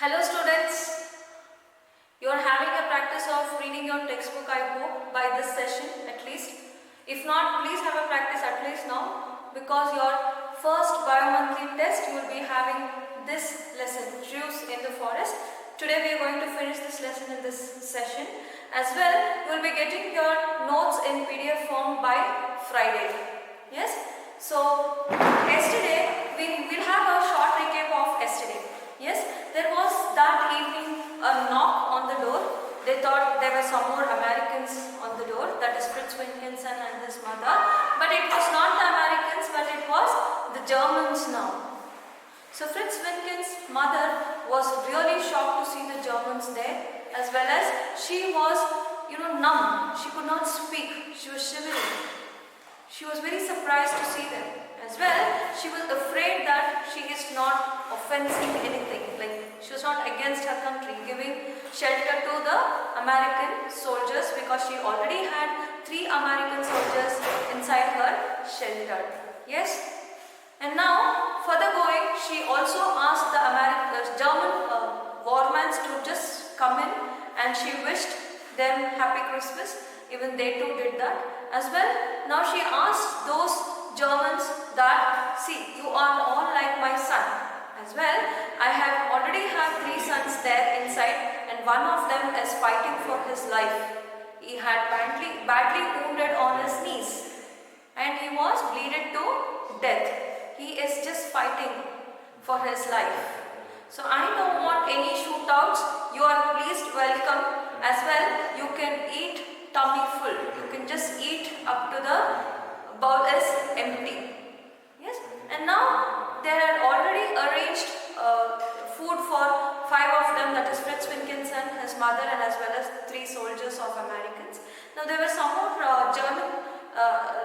Hello students, you are having a practice of reading your textbook, I hope, by this session at least. If not, please have a practice at least now, because your first biomonthly test you will be having this lesson, Juice in the Forest. Today we are going to finish this lesson in this session. As well, you will be getting your notes in PDF form by Friday. Yes? So, yesterday we will have a short recap of yesterday. Yes, there was that evening a knock on the door. They thought there were some more Americans on the door, that is Fritz Winkelson and his mother. But it was not the Americans, but it was the Germans now. So Fritz Winkel's mother was really shocked to see the Germans there, as well as she was, numb. She could not speak. She was shivering. She was very surprised to see them. As well, she was afraid that she is not offending anything, like she was not against her country, giving shelter to the American soldiers, because she already had 3 American soldiers inside her shelter. Yes? And now, further going, she also asked the German warmen to just come in, and she wished them Happy Christmas. Even they too did that. As well, now she asked those Germans that, see, you are all like my son. As well, I have already have 3 sons there inside, and one of them is fighting for his life. He had badly wounded on his knees, and he was bleeded to death. He is just fighting for his life. So I don't want any shootouts. You are pleased welcome. As well, you can eat tummy full. You can just eat up to the bowl is empty. Yes, and now they had already arranged food for 5 of them, that is Fritz Winkelson, his mother, and as well as 3 soldiers of Americans. Now there were some more German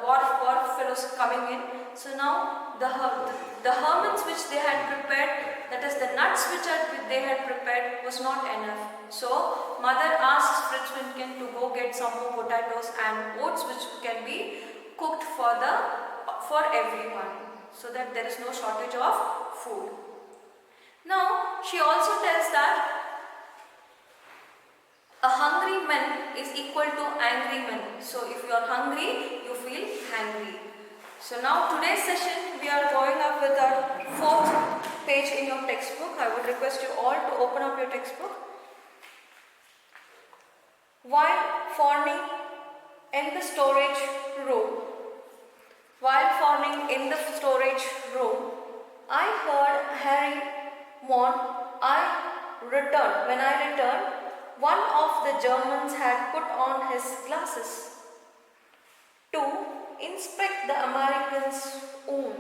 war fellows coming in. So now the hermits which they had prepared, that is the nuts which they had prepared, was not enough. So mother asked Fritz Winkelson to go get some more potatoes and oats which can be cooked for everyone, so that there is no shortage of food. Now she also tells that a hungry man is equal to angry man. So if you are hungry, you feel hangry. So now today's session we are going up with our 4th page in your textbook. I would request you all to open up your textbook. While fawning in the storage room, I heard Harry mourn. When I returned, one of the Germans had put on his glasses to inspect the Americans' wound.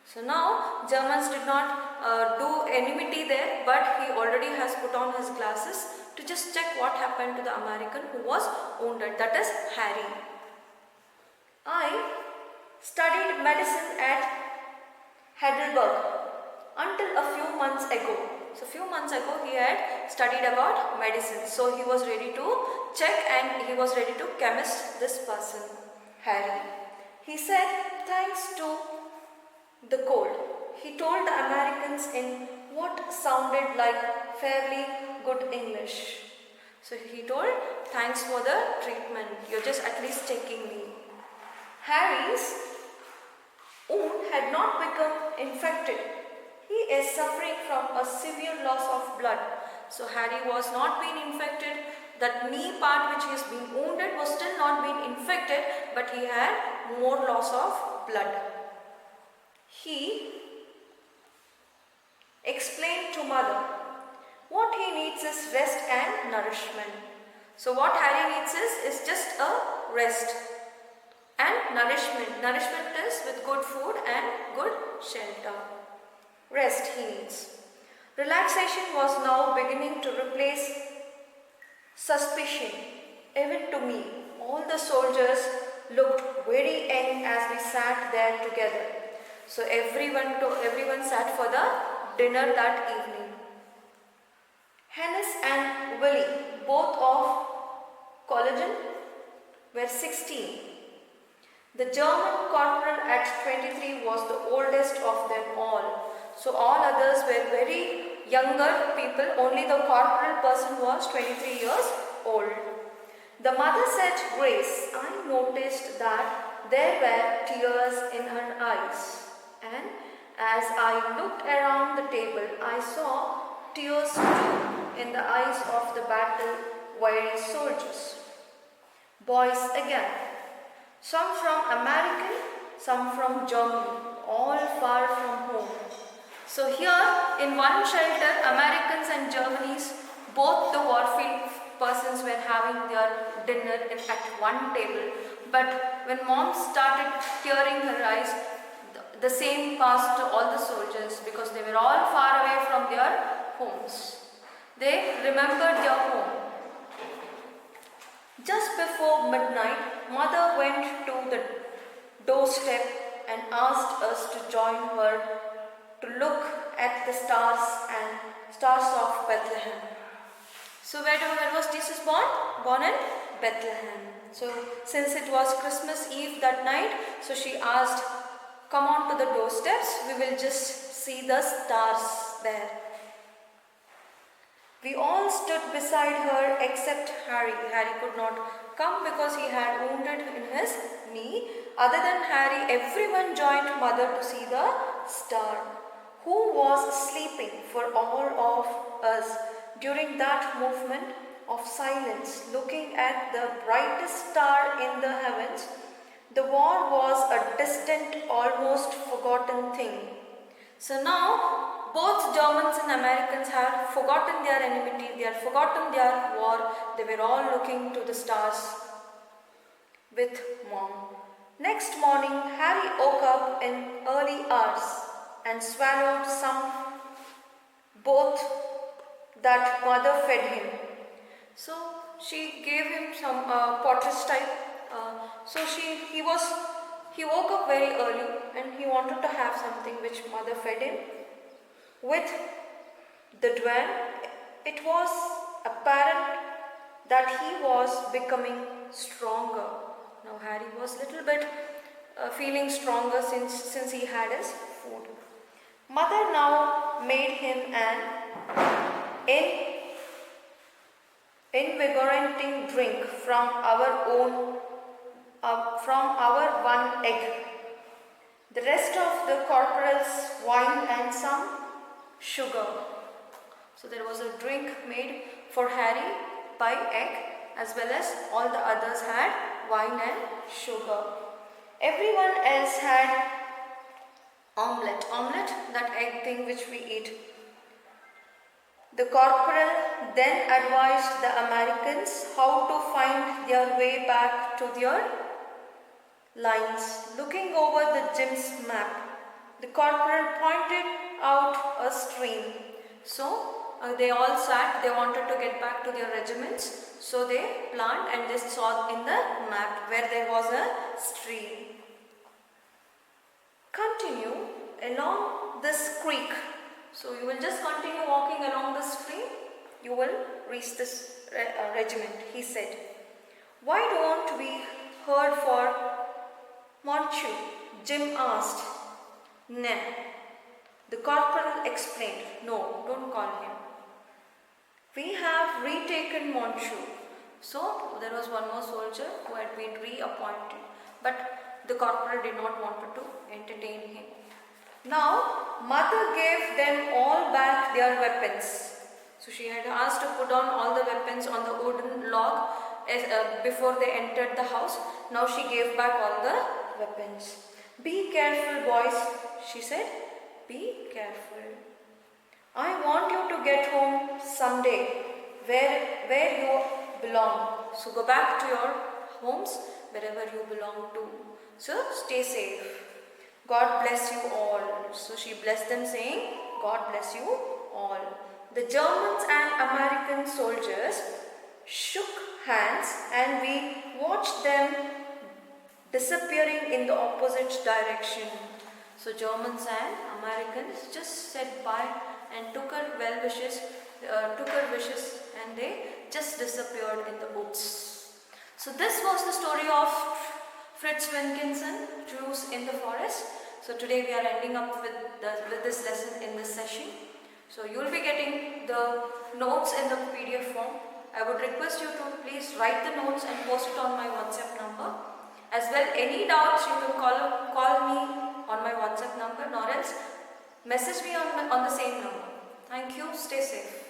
So now Germans did not do enmity there, but he already has put on his glasses to just check what happened to the American who was wounded, that is Harry. I studied medicine at Heidelberg until a few months ago. So few months ago he had studied about medicine. So he was ready to check and he was ready to chemist this person, Harry. He said thanks to the cold. He told the Americans in what sounded like fairly good English. So he told, thanks for the treatment. You're just at least taking me. Harry's wound had not become infected. He is suffering from a severe loss of blood. So Harry was not being infected. That knee part which he has been wounded was still not being infected, but he had more loss of blood. He explained to mother what he needs is rest and nourishment. So what Harry needs is just a rest and nourishment. Nourishment is with good food and good shelter. Rest he needs. Relaxation was now beginning to replace suspicion. Even to me, all the soldiers looked very young as we sat there together. So everyone sat for the dinner that evening. Hannes and Willie, both of Collagen, were 16. The German corporal at 23 was the oldest of them all. So all others were very younger people, only the corporal person was 23 years old. The mother said, Grace, I noticed that there were tears in her eyes, and as I looked around the table, I saw tears too in the eyes of the battle-weary soldiers. Boys again, some from American, some from Germany, all far from home. So here in one shelter, Americans and Germans, both the warfield persons were having their dinner at one table. But when mom started tearing her eyes, the same passed to all the soldiers because they were all far away from their homes. They remembered their home. Just before midnight, mother went to the doorstep and asked us to join her to look at the stars of Bethlehem. So where was Jesus born? Born in Bethlehem. So since it was Christmas Eve that night, so she asked, come on to the doorsteps, we will just see the stars there. We all stood beside her except Harry. Harry could not come because he had wounded in his knee. Other than Harry, everyone joined mother to see the star, who was sleeping for all of us during that movement of silence, looking at the brightest star in the heavens. The war was a distant, almost forgotten thing. So now, both Germans and Americans had forgotten their enmity, they had forgotten their war, they were all looking to the stars with mom. Next morning, Harry woke up in early hours and swallowed some both that mother fed him. So she gave him some porridge type. He woke up very early and he wanted to have something which mother fed him. With the dawn, it was apparent that he was becoming stronger. Now Harry was little bit feeling stronger since he had his food. Mother now made him an invigorating drink from our one egg. The rest of the corporals wine and some sugar. So there was a drink made for Harry by egg, as well as all the others had wine and sugar. Everyone else had omelette, that egg thing which we eat. The corporal then advised the Americans how to find their way back to their lines. Looking over the Jim's map, the corporal pointed out a stream. So they all sat, they wanted to get back to their regiments. So they planned and they saw in the map where there was a stream. Continue along this creek. So you will just continue walking along the stream, you will reach this regiment, he said. Why don't we head for Monchu? Jim asked. No. The corporal explained. No, don't call him. We have retaken Monchu. So there was one more soldier who had been reappointed, but the corporal did not want to entertain him. Now, mother gave them all back their weapons. So she had asked to put on all the weapons on the wooden log before they entered the house. Now she gave back all the weapons. Be careful, boys, she said. Be careful. I want you to get home someday where you belong. So go back to your homes wherever you belong to. So stay safe. God bless you all. So she blessed them saying, God bless you all. The Germans and American soldiers shook hands and we watched them disappearing in the opposite direction. So Germans and Americans just said bye and took her wishes and they just disappeared in the woods. So this was the story of Fritz Wilkinson, Jews in the Forest. So today we are ending up with this lesson in this session. So you will be getting the notes in the PDF form. I would request you to please write the notes and post it on my WhatsApp number. As well, any doubts you can call me on my WhatsApp number, nor else message me on the same number. Thank you. Stay safe.